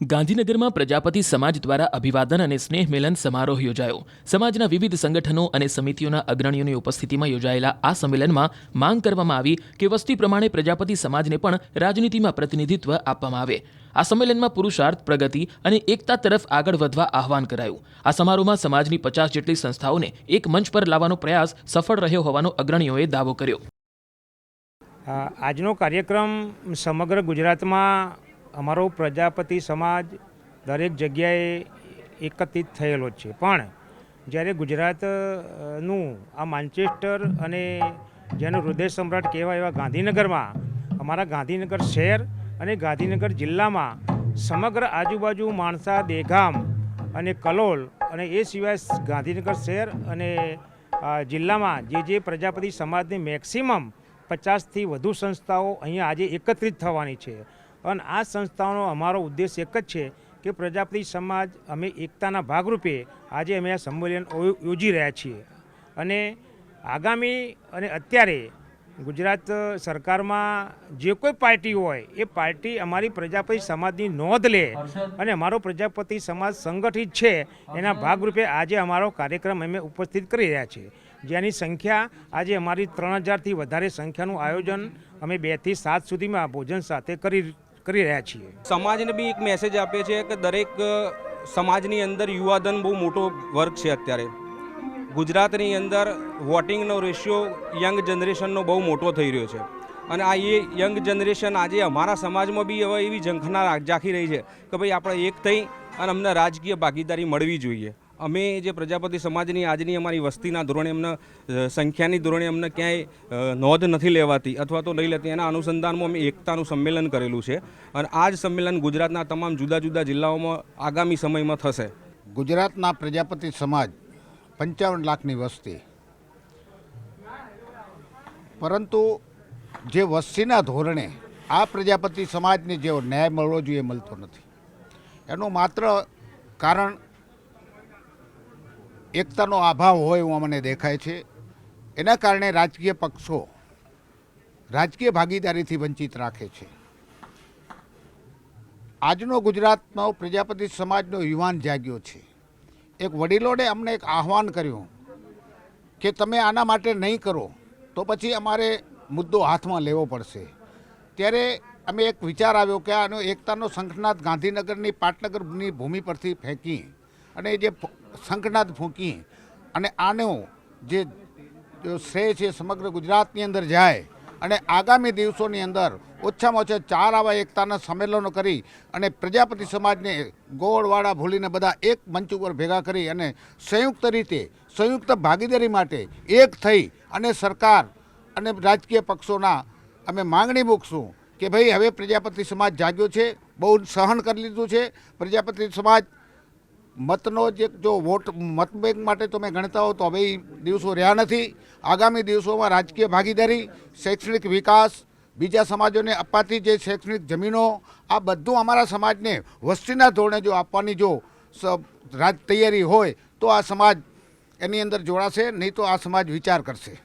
ગાંધીનગરમાં પ્રજાપતિ સમાજ દ્વારા અભિવાદન અને સ્નેહ મિલન સમારોહ યોજાયો. સમાજના વિવિધ સંગઠનો અને સમિતિઓના અગ્રણીઓની ઉપસ્થિતિમાં યોજાયેલા આ સંમેલનમાં માંગ કરવામાં આવી કે વસ્તી પ્રમાણે પ્રજાપતિ સમાજને પણ રાજનીતિમાં પ્રતિનિધિત્વ આપવામાં આવે. આ સંમેલનમાં પુરુષાર્થ, પ્રગતિ અને એકતા તરફ આગળ વધવા આહવાન કરાયું. આ સમારોહમાં સમાજની 50 જેટલી સંસ્થાઓને એક મંચ પર લાવવાનો પ્રયાસ સફળ રહ્યો હોવાનો અગ્રણીઓએ દાવો કર્યો. આજનો કાર્યક્રમ સમગ્ર ગુજરાતમાં અમારો પ્રજાપતિ સમાજ દરેક જગ્યાએ એકત્રિત થયેલો છે, પણ જ્યારે ગુજરાતનું આ માન્ચેસ્ટર અને જેનું હૃદય સમ્રાટ કહેવાય એવા ગાંધીનગરમાં, અમારા ગાંધીનગર શહેર અને ગાંધીનગર જિલ્લામાં સમગ્ર આજુબાજુ માણસા, દેગામ અને કલોલ અને એ સિવાય ગાંધીનગર શહેર અને જિલ્લામાં જે પ્રજાપતિ સમાજની મેક્સિમમ 50થી વધુ સંસ્થાઓ અહીંયા આજે એકત્રિત થવાની છે. અને આ સંસ્થાઓનો અમારો ઉદ્દેશ એક જ છે કે પ્રજાપતિ સમાજ અમે એકતાના ભાગરૂપે આજે અમે આ સંમેલન યોજી રહ્યા છીએ. અને આગામી અને અત્યારે ગુજરાત સરકારમાં જે કોઈ પાર્ટી હોય એ પાર્ટી અમારી પ્રજાપતિ સમાજની નોંધ લે અને અમારો પ્રજાપતિ સમાજ સંગઠિત છે એના ભાગરૂપે આજે અમારો કાર્યક્રમ અમે ઉપસ્થિત કરી રહ્યા છીએ, જેની સંખ્યા આજે અમારી 3000થી વધારે સંખ્યાનું આયોજન અમે 2 થી 7 સુધીમાં ભોજન સાથે કરી રહ્યા છીએ. સમાજને બી એક મેસેજ આપીએ છીએ કે દરેક સમાજની અંદર યુવાધન બહુ મોટો વર્ગ છે. અત્યારે ગુજરાતની અંદર વોટિંગનો રેશિયો યંગ જનરેશનનો બહુ મોટો થઈ રહ્યો છે અને આ યંગ જનરેશન આજે અમારા સમાજમાં બી હવે એવી ઝંખના જાખી રહી છે કે ભાઈ આપણે એક થઈ અને અમને રાજકીય ભાગીદારી મળવી જોઈએ. અમે જે પ્રજાપતિ સમાજની આજની અમારી વસ્તીના ધોરણે અમને સંખ્યાની ધોરણે અમને ક્યાંય નોંધ નથી લેવાતી અથવા તો નહીં લેતી, એના અનુસંધાનમાં અમે એકતાનું સંમેલન કરેલું છે અને આ જ સંમેલન ગુજરાતના તમામ જુદા જુદા જિલ્લાઓમાં આગામી સમયમાં થશે. ગુજરાતના પ્રજાપતિ સમાજ 55 લાખની વસ્તી, પરંતુ જે વસ્તીના ધોરણે આ પ્રજાપતિ સમાજને જેવો ન્યાય મળવો જોઈએ મળતો નથી. એનું માત્ર કારણ એકતાનો અભાવ હોય એવું અમને દેખાય છે. એના કારણે રાજકીય પક્ષો રાજકીય ભાગીદારીથી વંચિત રાખે છે. આજનો ગુજરાતનો પ્રજાપતિ સમાજનો યુવાન જાગ્યો છે. એક વડીલોને અમને એક આહવાન કર્યું કે તમે આના માટે નહીં કરો તો પછી અમારે મુદ્દો હાથમાં લેવો પડશે. ત્યારે અમે એક વિચાર આવ્યો કે આનો એકતાનો શંખનાદ ગાંધીનગરની પાટનગરની ભૂમિ પરથી ફેંકી અને જે શંખનાદ ફૂંકી અને આનો જે શ્રેય છે સમગ્ર ગુજરાતની અંદર જાય અને આગામી દિવસોની અંદર ઓછામાં ઓછા 4 આવા એકતાના સંમેલનો કરી અને પ્રજાપતિ સમાજને ગોળવાળા ભૂલીને બધા એક મંચ ઉપર ભેગા કરી અને સંયુક્ત રીતે સંયુક્ત ભાગીદારી માટે એક થઈ અને સરકાર અને રાજકીય પક્ષોના અમે માંગણી મૂકશું કે ભાઈ હવે પ્રજાપતિ સમાજ જાગ્યો છે, બહુ સહન કરી લીધું છે. પ્રજાપતિ સમાજ મતનો જે જો વોટ મતબેંક માટે તમે ગણતા હો તો હવે દિવસો રહ્યા નથી. આગામી દિવસોમાં રાજકીય ભાગીદારી, શૈક્ષણિક વિકાસ, બીજા સમાજોને અપાતી જે શૈક્ષણિક જમીનો, આ બધું અમારા સમાજને વસ્તીના ધોરણે જો આપવાની જો તૈયારી હોય તો આ સમાજ એની અંદર જોડાશે, નહીં તો આ સમાજ વિચાર કરશે.